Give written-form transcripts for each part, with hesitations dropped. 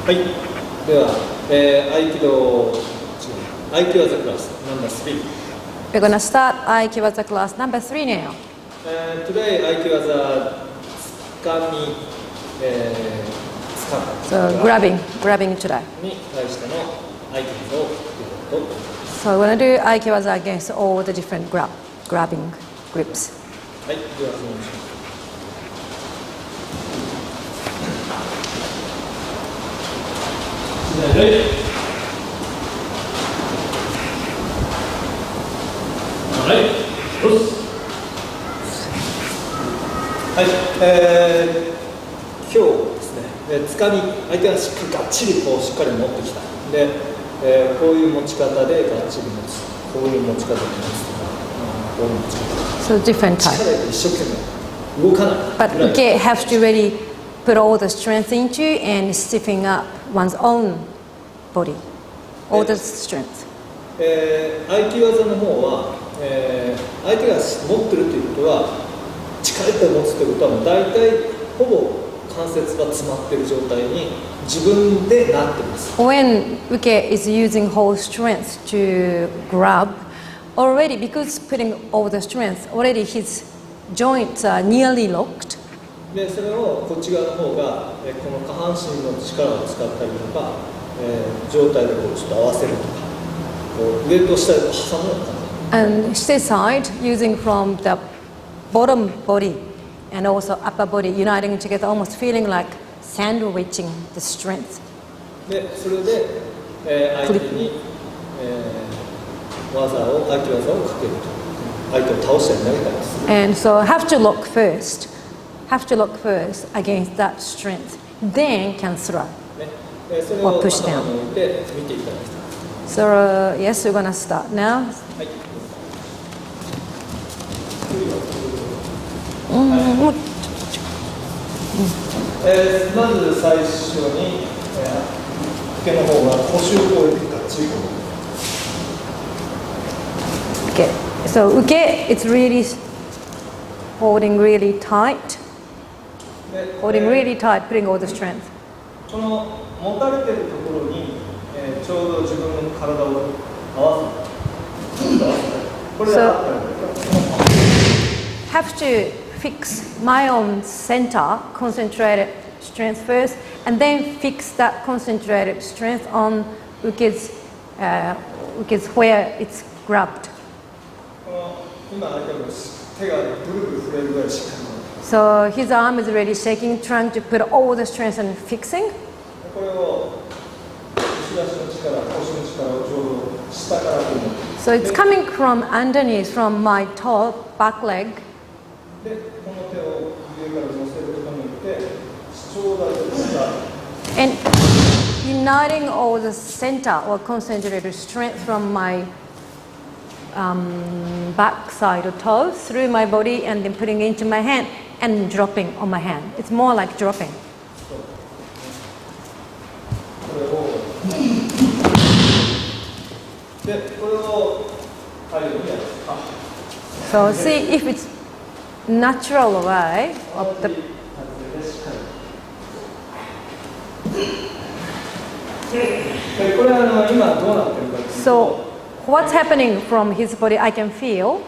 はい。では、Aiki-waza class number 3. We're going to start Aiki-waza class number 3 now. Today, Aiki-waza つかみ、つかむ。So grabbing today. に対しての Aiki-waza をやろうと思います。So we're going to do Aiki-waza against all the different grabbing grips. はい。では、お願いします。はい、今日ですね、つかみ、相手ががっちりこうしっかり持ってきた。で、こういう持ち方でがっちり持つ。こういう持ち方で持つとか、こういう持ち方。So different type. 力で一生懸命動かない。But uke have to really put all the strength into and stiffen up one's own body, all the strength. 合気技の方は、相手が持ってるということは力で持つということはもう大体ほぼ関節が詰まっている状態に自分でなっています。When uke is using whole strength to grab, already because putting all the strength, already his joints are nearly locked. でそれをこっち側の方がこの下半身の力を使ったりとか、状態でこうちょっと合わせるとか、こう上と下で挟むような感じ。And stay side using from the bottom body and also upper body uniting together, almost feeling like sandwiching the strength. でそれで、相手に、合気技をかけると、相手を倒したり投げたりする。And so have to lock first. Have to lock first against that strength, then can throw or push down. So yes, we're gonna start now. まず最初に受けの方は腰をこうがっちり。Okay, so uke, it's really holding really tight. Holding really tight, putting all the strength. この持たれているところに、ちょうど自分の体を合わせる。これでhave to fix my own center, concentrated strength first, and then fix that concentrated strength on uke's where it's grabbed. 今相手の手がぐるぐる触れるぐらいしっかり。So his arm is already shaking, trying to put all the strength and fixing. So it's coming from underneath, from my top, back leg. And uniting all the center or concentrated strength from my back side or toes through my body and then putting it into my hand and dropping on my hand. It's more like dropping. So see if it's natural way of the. So what's happening from his body I can feel.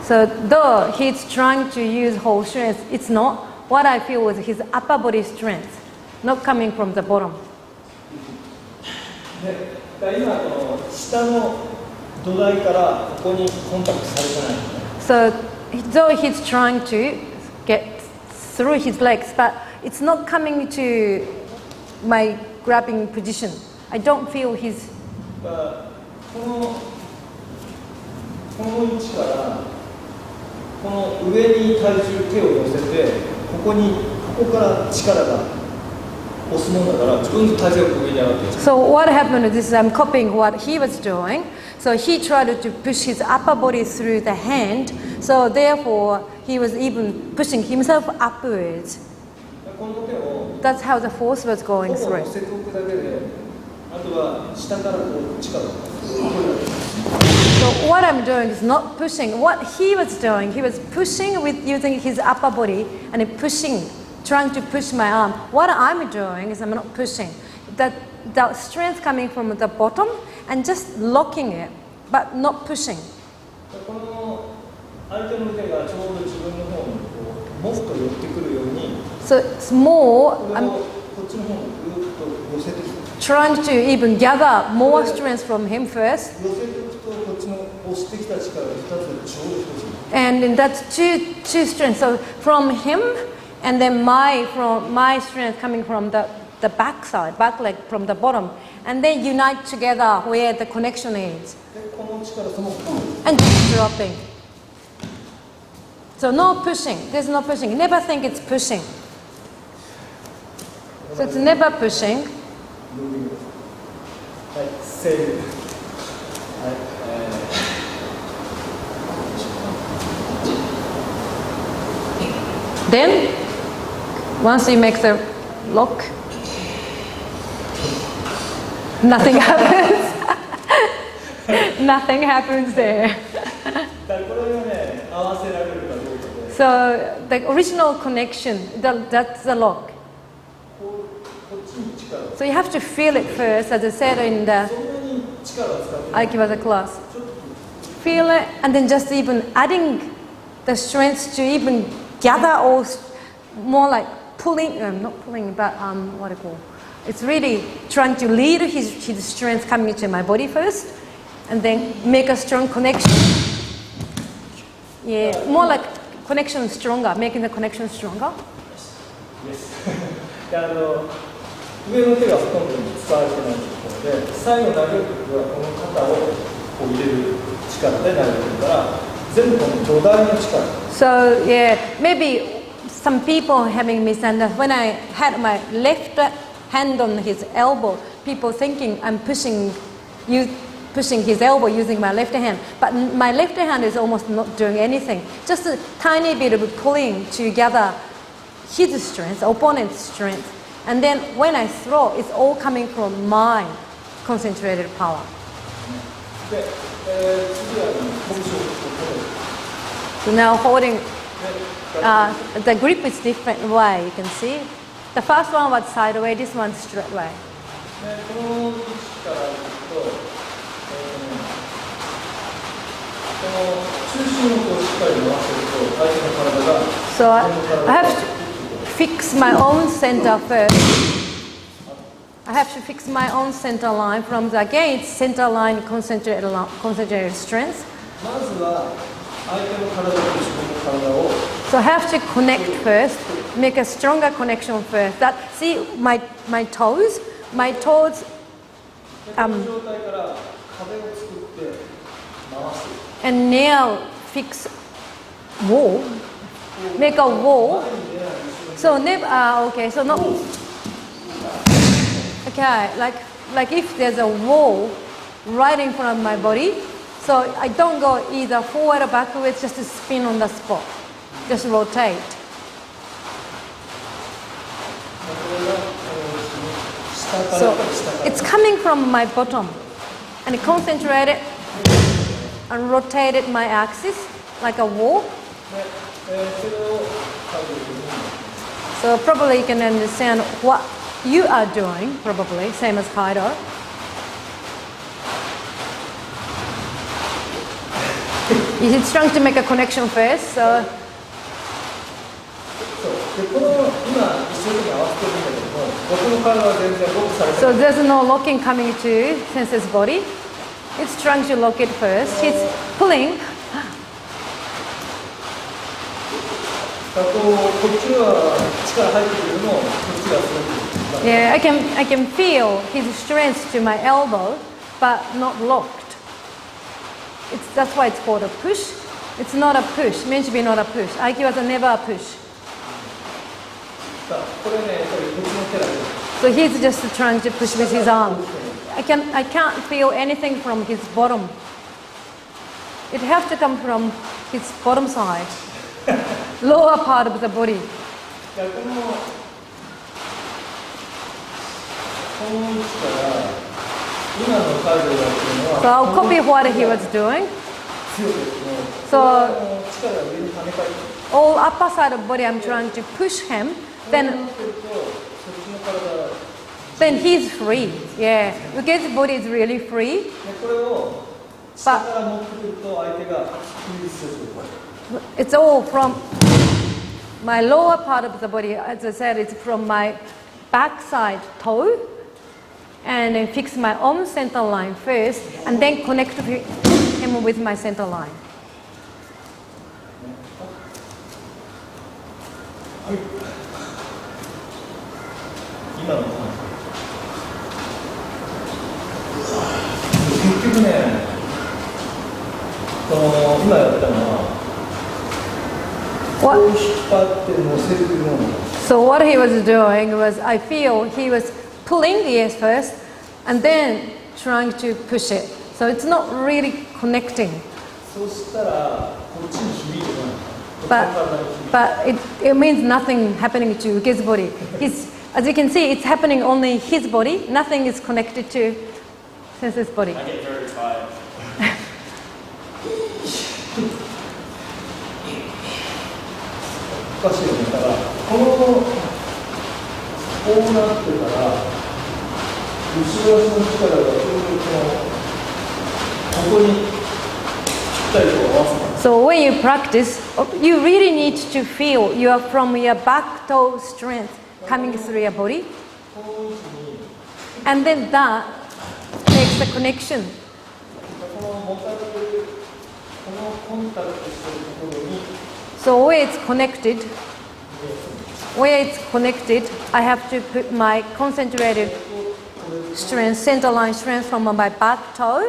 So though he's trying to use whole strength, it's not. What I feel was his upper body strength, not coming from the bottom. So though he's trying to get through his legs, but it's not coming to my grabbing position. I don't feel his. この位置からこの上に体重手を乗せてここから力が押すものだから自分の体重が上に上がってる。So what happened is this, I'm copying what he was doing. So he tried to push his upper body through the hand. So therefore he was even pushing himself upwards. That's how the force was going through. あとは下からこう力を。So what I'm doing is not pushing. What he was doing, he was pushing with using his upper body and pushing, trying to push my arm. What I'm doing is I'm not pushing. The strength coming from the bottom and just locking it, but not pushing. この相手の手がちょうど自分の方にこうもっと寄ってくるように、 So it's more, これを I'm こっちの方にぐーっと寄せてきて、 trying to even gather more strength from him first. 寄せていくとこっちの押してきた力が2つでちょうど一つ。 And in that's two strengths. So from him and then my strength coming from the back side, back leg from the bottom. And then unite together where the connection is. でこの力そのポン And just dropping. So no pushing. There's no pushing. Never think it's pushing. So it's never pushing. はいセールはい Then, once you make the lock, nothing happens. Nothing happens there. だからこれをね合わせられるかどうかで So the original connection, that's the lock. こっちに力を So you have to feel it first, as I said in the そんなに力を使ってない Aiki-waza class. ちょっと Feel it, and then just even adding the strength to even gather or more like pulling, not pulling, but what do you call? It's really trying to lead his strength coming into my body first, and then make a strong connection. Yeah, more like connection stronger, making the connection stronger. Yes. で上の手がほとんど使われてないところで最後投げるときはこの肩をこう入れる力で投げてるから全部この土台の力 So yeah, maybe some people having misunderstood. When I had my left hand on his elbow, people thinking I'm pushing his elbow using my left hand. But my left hand is almost not doing anything. Just a tiny bit of pulling to gather his strength, opponent's strength. And then when I throw, it's all coming from my concentrated power. で、次は拳をこう So now holding, the grip is different way, you can see. The first one was sideways, this one's straight way. でこの位置からいくと、この中心をこうしっかり回せると相手の体が So I have to fix my own center first. I have to fix my own center line from the again center line concentrated strength. まずは相手の体と自分の体を So I have to connect first, make a stronger connection first. That see my toes, この状態から壁を作って回す and now fix wall, make a wall. So never okay. So not okay. Like if there's a wall right in front of my body, so I don't go either forward or backwards. Just to spin on the spot, just rotate. So it's coming from my bottom, and concentrate it and rotated my axis like a wall. それを書いていく So probably you can understand what you are doing, probably, same as Kaido. He's trying to make a connection first, so そうでこの今一生懸命合わせてるんだけども僕の体は全然ロックされて so ない there's no locking coming to Sensei's body. It's trying to lock it first. He's pulling. こっちは力入ってくるのをこっちがすごく Yeah, I can feel his strength to my elbow, but not locked. That's why it's called a push. It's not a push. Meant to be not a push. Aiki-waza never a push. さあこれねやっぱりこっちの手だけ So he's just trying to push with his arm. I can't feel anything from his bottom. It has to come from his bottom side, lower part of the body. いやこの位置から今のカイドがやってるのは So I'll copy what he was doing. 強くですね、 So 力が上に跳ね返って all upper side of body, I'm trying to push him. こう Then なってるとそっちの体 then he's free. Yeah, because his body is really free. でこれを下から持ってくると相手がフリーズする。 It's all from my lower part of the body. As I said, it's from my backside toe, and then fix my own center line first, and then connect him with my center line. 今の結局ね、この今やったのは What? こう引っ張って乗せるような。 So what he was doing was, I feel he was pulling the ears first, and then trying to push it. So it's not really connecting. そうしたらこっちに響いてこない。こっちの体に響いて But it means nothing happening to his body. As you can see, it's happening only his body. Nothing is connected to Sensei's body. I get very tired. おかしいよね。だからこのこうなってから後ろ足の力がちょうどこにぴったりと合わせた。 So when you practice, you really need to feel from your back toe strength coming through your body, この位置に and then that makes the connection. この持たれるこのコンタクトしてるところに So where it's connected, I have to put my concentrated strength, center line strength from my back toe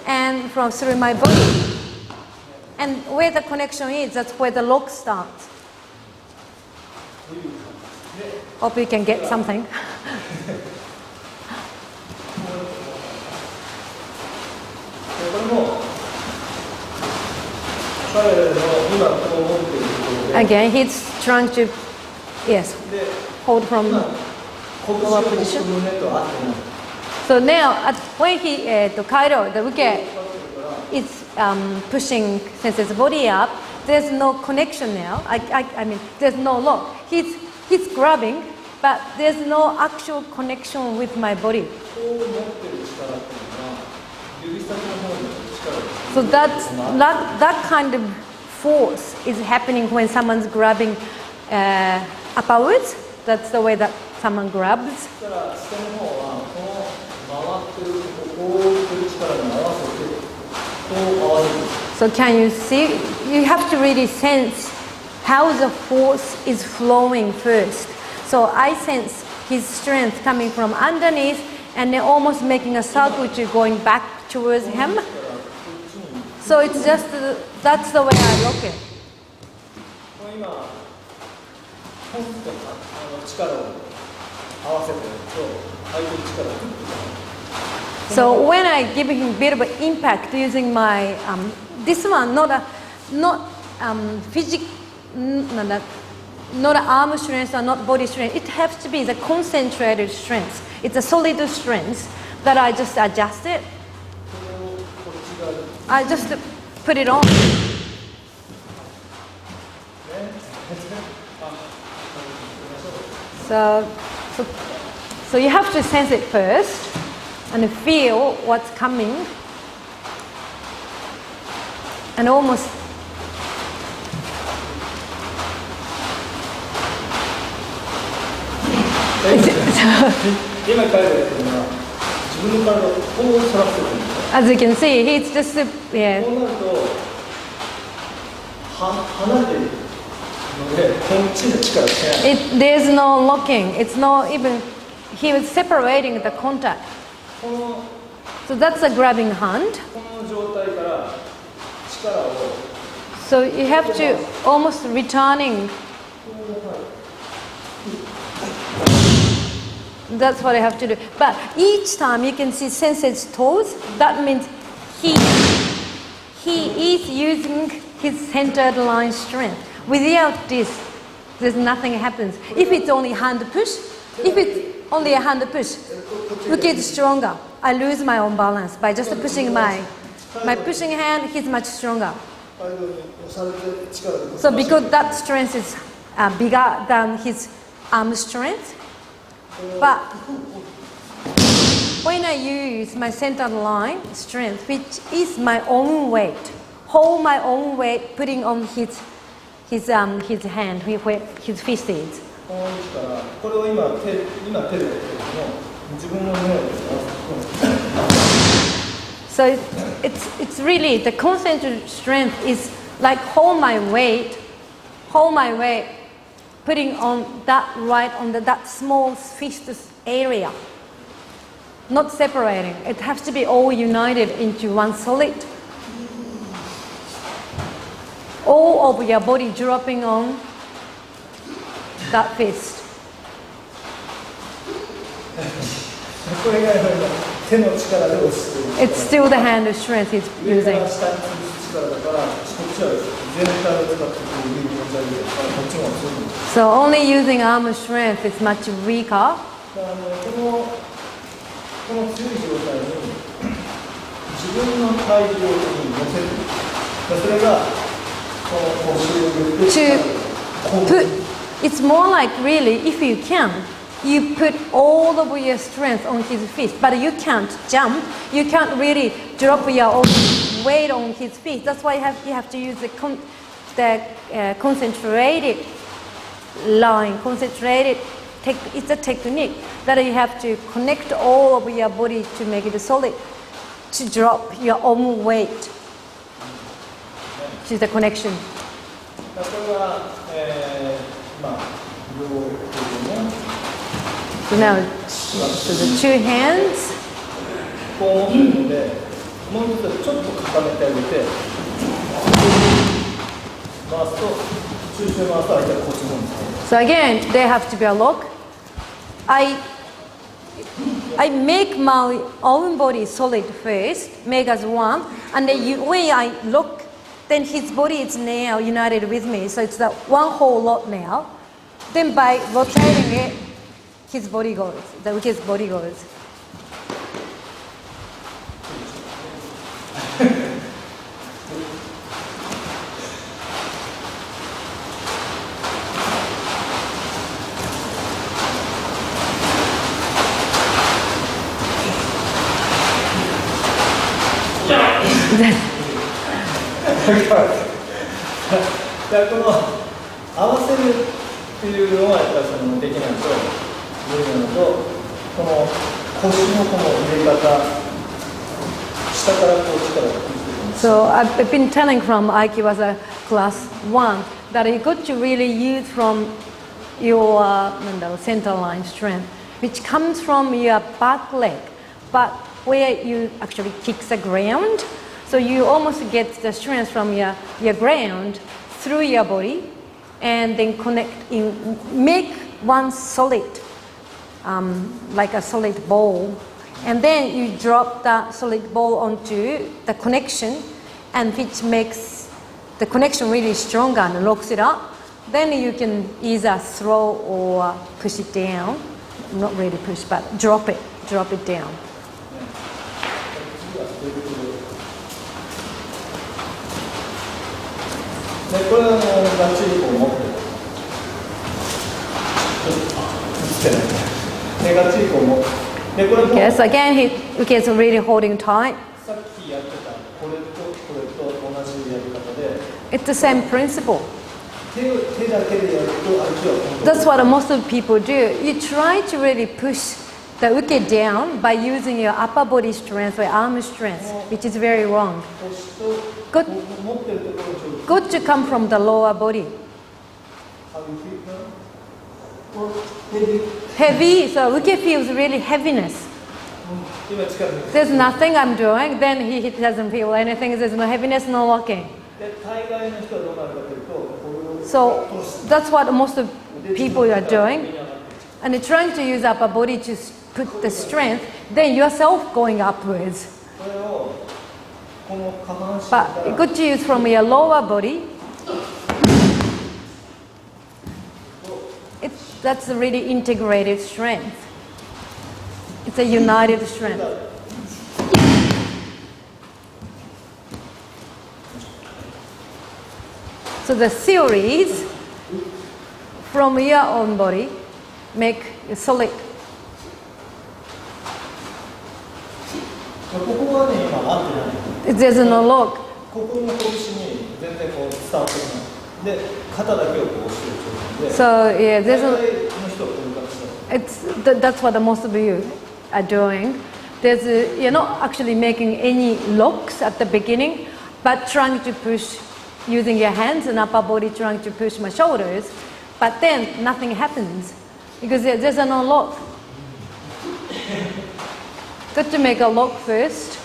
and from through my body. And where the connection is, that's where the lock starts. Hope you can get something. これも彼の今こう持っているところで Again, he's trying to, yes, で hold from 今拳を lower こ position. う胸と合ってない。 So now, when Kaido, the uke is pushing Sensei's body up, there's no connection now. I mean, there's no lock. He's grabbing, but there's no actual connection with my body. こう持ってる力っていうのは指先の方に力です。 So that kind of force is happening when someone's grabbing upwards. That's the way that someone grabs. そしたら下の方はこの回ってるこういう力に合わせてこう合わせる。 So can you see? You have to really sense how the force is flowing first. So I sense his strength coming from underneath and then almost making a circle to going back towards him. So it's just, that's the way I look at it. これ今ポンと力を合わせてると相手に力をくる。 So when I give him a bit of an impact using my, this one, not arm strength or not body strength, it has to be the concentrated strength. It's a solid strength that I just adjust it. I just put it on. So you have to sense it first and feel what's coming and almost今彼がやってるのは自分の体をこう反らせてるんですよ。 as you can see, he's just, yeah. こうなると離れているのでこっちの力がしない。 There's no locking. It's not even, he was separating the contact. この So that's a grabbing hand. この状態から力を So you have to almost returning. That's what I have to do. But each time you can see Sensei's toes, that means he is using his centered line strength. Without this, there's nothing happens. If it's only hand push, if it's only a hand push, look, it's stronger. I lose my own balance by just pushing my pushing hand. He's much stronger. カイドに押されて力でぶっ So 飛ばして because that strength is bigger than his arm strength, but when I use my center line strength, which is my own weight, hold my own weight, putting on his hand, where his fist is. この位置からこれを今手でやってるけども自分の胸をですね So it's really the concentrated strength is like hold my weight, putting on that right on that small fist area, not separating. It has to be all united into one solid. All of your body dropping on that fist. これが手の力で押す It's still the hand strength he's 上か using. ら下に潰す力だからこっちは全体を使ってこう上に持ち上げるこっちもそういうの So only using arm strength is much weaker. だからこの強い状態に自分の体重に乗せるそれがこの腰を言って To put, it's more like really, if you can, you put all of your strength on his feet, but you can't jump. You can't really drop your own weight on his feet. That's why you have to use the concentrated line, it's a technique that you have to connect all of your body to make it solid, to drop your own weight to the connection. これは、まあ両手でね So now, so the two hands. こう持ってるのでもう一つちょっと固めてあげて回すと中心を回すと相手はこっちの方に使う So again, there have to be a lock. I make my own body solid first, make us one, and then when I lock, then his body is now united with me. So it's that one whole lot now. Then by rotating it, his body goes. His body goes. だからこの合わせるっていうのはやっぱりそのできないと無理なのとこの腰のこの入れ方下からこう力がついてるんです So I've been telling from Aiki-waza class 1 that you got to really use from your center line strength, which comes from your back leg, but where you actually kick the ground. So you almost get the strength from your ground through your body and then make one solid, like a solid ball. And then you drop that solid ball onto the connection, and which makes the connection really stronger and locks it up. Then you can either throw or push it down. Not really push, but drop it down. でこれはがっちりこう持ってでがっちりこう持ってでこれも Okay, so again, he's really holding tight. さっきやってたこれとこれと同じやり方で It's the same principle. 手だけでやると相手は今度 That's what most of people do. You try to really push the uke down by using your upper body strength or arm strength, which is very wrong. 腰と Good, 持ってるところをちょっと good to come from the lower body. How you feel now? Or maybe Heavy, so uke feels really heaviness. 今力抜く There's nothing I'm doing, then he doesn't feel anything. There's no heaviness, no locking. で大概の人はどうなるかというとこれを So that's what most of people are doing. And you're trying to use upper body to put the strength, then yourself going upwards. これをこの下半身 But good to use from your lower body. That's a really integrated strength. It's a united strength. So the theories from your own body make it solid. ここはね、今合ってない。 There's no lock. ここの拳に全然こう伝わってこない。で、肩だけをこう押してる状態で。 So yeah, 大 there's 体 a, の人はこういう感じで。 that's what the most of you are doing. You're not actually making any locks at the beginning, but trying to push using your hands and upper body trying to push my shoulders. But then nothing happens because there's no lock. Got to make a lock first.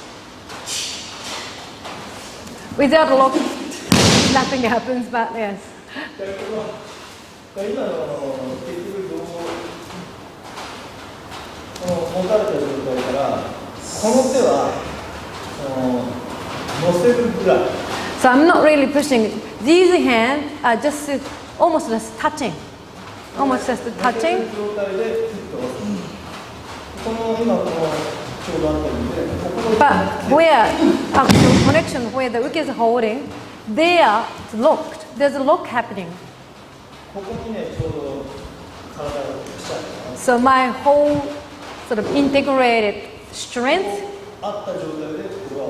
Without a lock, nothing happens, but yes. 今の結局持たれた状態からこの手は乗せるぐらい。 So I'm not really pushing. These hands are just almost just touching. Almost just 乗せ touching. る状態でフィットをする。この今このちょうどあったんで、ここの But where actual connection, where the uke is holding, there it's locked. There's a lock happening. ここにねちょうど体がしたい。 So my whole sort of integrated strength あった状態でこれは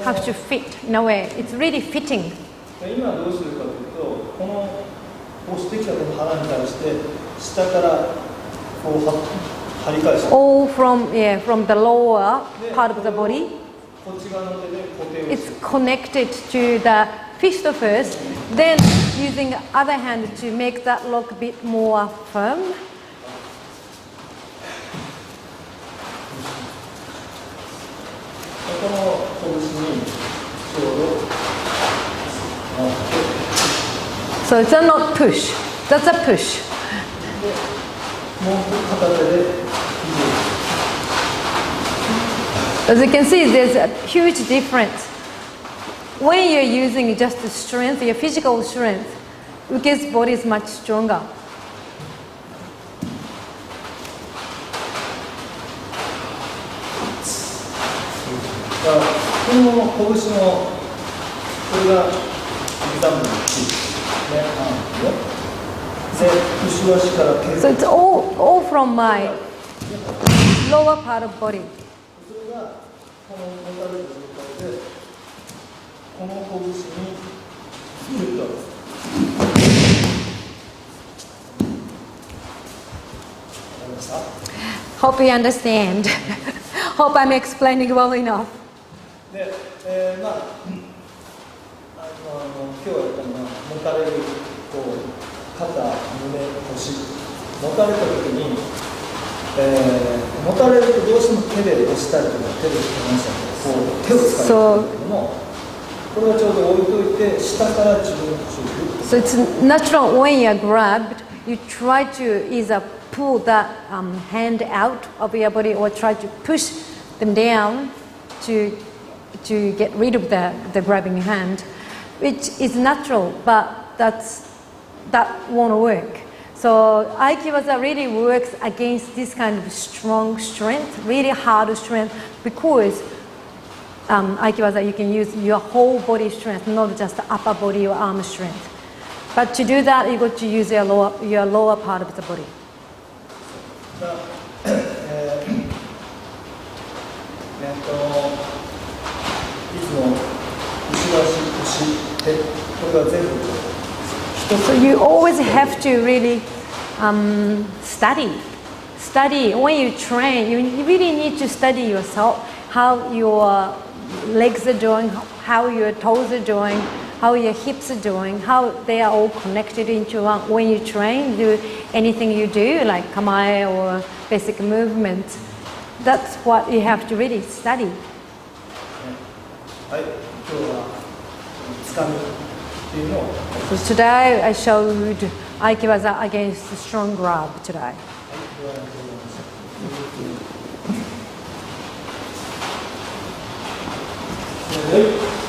have to fit in a way. It's really fitting. 今どうするかというと、この押してきたこの腹に対して下からこう張り返して、 All from the lower part of the body. こっち側の手で固定を It's して、 connected to the fist first, then using the other hand to make that lock a bit more firm. この拳にちょうど So it's not push. That's a push. もう片手で As you can see, there's a huge difference. When you're using just the strength, your physical strength, Uke's body is much stronger. この拳のこれがエグザンプルね、で後ろ足から蹴る。 So it's all from my lower part of body. それがこの持たれた状態でこの拳にフィットです。 Hope you understand. Hope I'm explaining well enough. で、まあ今日やったのは持たれるこう肩、胸、腰持たれた時に、持たれるとどうしても手で押したりとか手で離したりとかこう手を使うんですけども、これはちょうど置いといて下から自分の腰をグッと。 So it's natural when you're grabbed, you try to either pull that hand out of your body or try to push them down to get rid of the grabbing hand, which is natural, but that won't work. So Aiki-waza really works against this kind of strong strength, really hard strength, because Aiki-waza you can use your whole body strength, not just the upper body or arm strength. But to do that, you got to use your lower part of the body. いつも後ろ足、腰、手、これが全部一つ。 So you always have to really study. When you train, you really need to study yourself, how your legs are doing, how your toes are doing, how your hips are doing, how they are all connected into one. When you train, do anything you do, like kamae or basic movements, that's what you have to really study. はい、今日はつかみっていうのを。 So today I showed Aiki-waza against the strong grab today. はい。